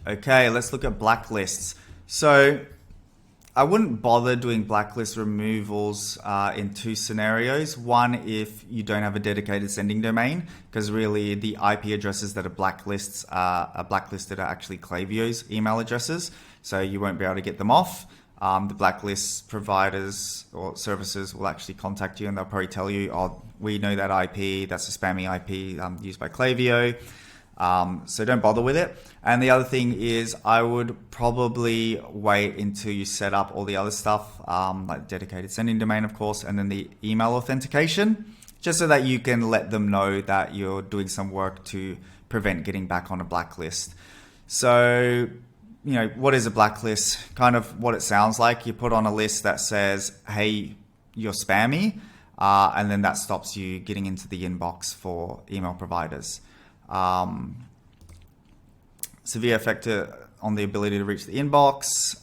Okay, let's look at blacklists. So I wouldn't bother doing blacklist removals in two scenarios. One, if you don't have a dedicated sending domain, because really the IP addresses that are blacklisted are actually Klaviyo's email addresses, so you won't be able to get them off. The blacklist providers or services will actually contact you and they'll probably tell you, oh, we know that IP, that's a spammy IP used by Klaviyo. So don't bother with it. And the other thing is I would probably wait until you set up all the other stuff, like dedicated sending domain, of course, and then the email authentication, just so that you can let them know that you're doing some work to prevent getting back on a blacklist. So, you know, what is a blacklist? Kind of what it sounds like. You put on a list that says, hey, you're spammy, and then that stops you getting into the inbox for email providers. Severe effect on the ability to reach the inbox,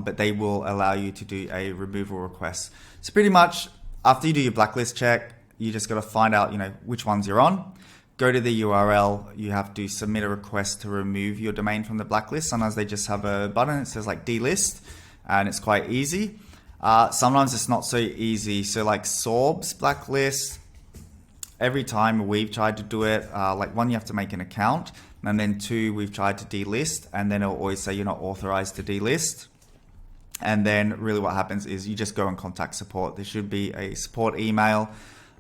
but they will allow you to do a removal request. So pretty much after you do your blacklist check, you just got to find out, you know, which ones you're on. Go to the URL. You have to submit a request to remove your domain from the blacklist. Sometimes they just have a button that says like delist, and it's quite easy. Sometimes it's not so easy. So like Sorb's blacklist, every time we've tried to do it, like one, you have to make an account, and then two, we've tried to delist, and then it'll always say you're not authorized to delist. And then really what happens is you just go and contact support. There should be a support email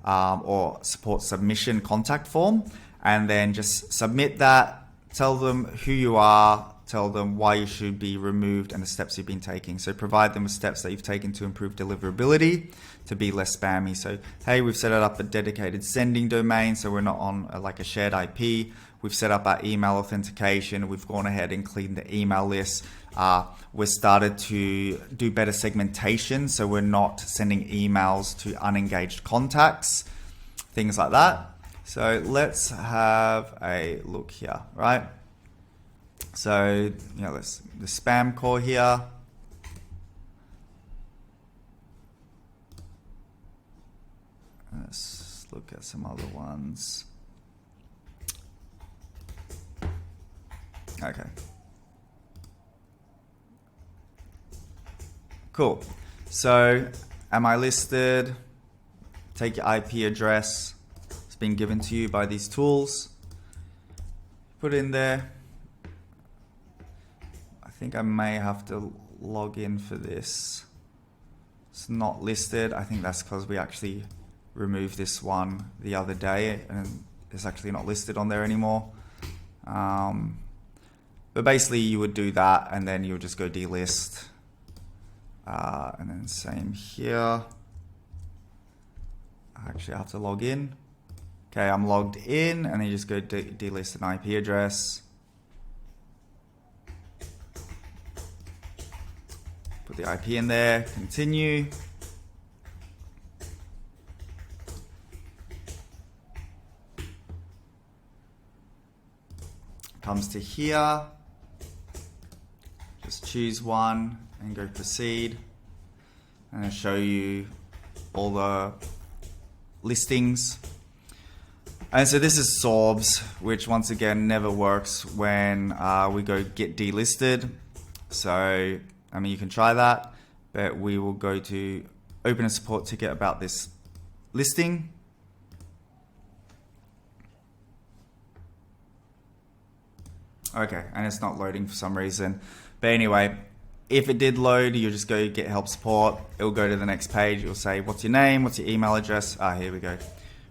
or support submission contact form, and then just submit that, tell them who you are, tell them why you should be removed and the steps you've been taking. So provide them with steps that you've taken to improve deliverability, to be less spammy. So, hey, we've set up a dedicated sending domain, so we're not on like a shared IP. We've set up our email authentication. We've gone ahead and cleaned the email list. We've started to do better segmentation, so we're not sending emails to unengaged contacts, things like that. So let's have a look here, right? So, you know, the spam core here. Let's look at some other ones. Okay. Cool. So, am I listed? Take your IP address. It's been given to you by these tools. Put it in there. I think I may have to log in for this. It's not listed. I think that's because we actually removed this one the other day and it's actually not listed on there anymore. But basically you would do that and then you'll just go delist. And then same here. I actually have to log in. Okay, I'm logged in, and then you just go delist an IP address. Put the IP in there, continue. Comes to here. Just choose one and go proceed. And I'll show you all the listings. And so this is Sorbs, which once again never works when we go get delisted. So, I mean, you can try that, but we will go to open a support ticket about this listing. Okay, and it's not loading for some reason. But anyway, if it did load, you just go get help support. It'll go to the next page. It'll say, what's your name? What's your email address? Here we go.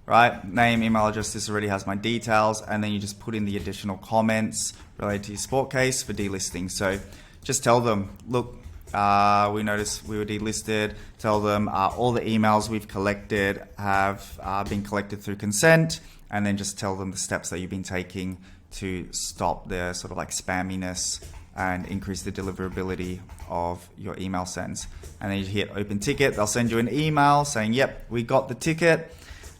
Right, name, email address, this already has my details, and then you just put in the additional comments related to your support case for delisting. So just tell them, look, we noticed we were delisted. Tell them all the emails we've collected have been collected through consent, and then just tell them the steps that you've been taking to stop the sort of like spamminess and increase the deliverability of your email sends. And then you hit open ticket. They'll send you an email saying, yep, we got the ticket.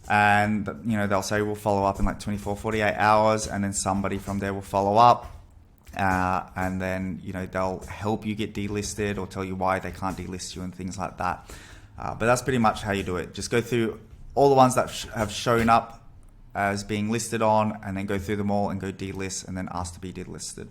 And, you know, they'll say we'll follow up in like 24, 48 hours. And then somebody from there will follow up. And then, you know, they'll help you get delisted or tell you why they can't delist you and things like that. But that's pretty much how you do it. Just go through all the ones that have shown up as being listed on, and then go through them all and go delist and then ask to be delisted.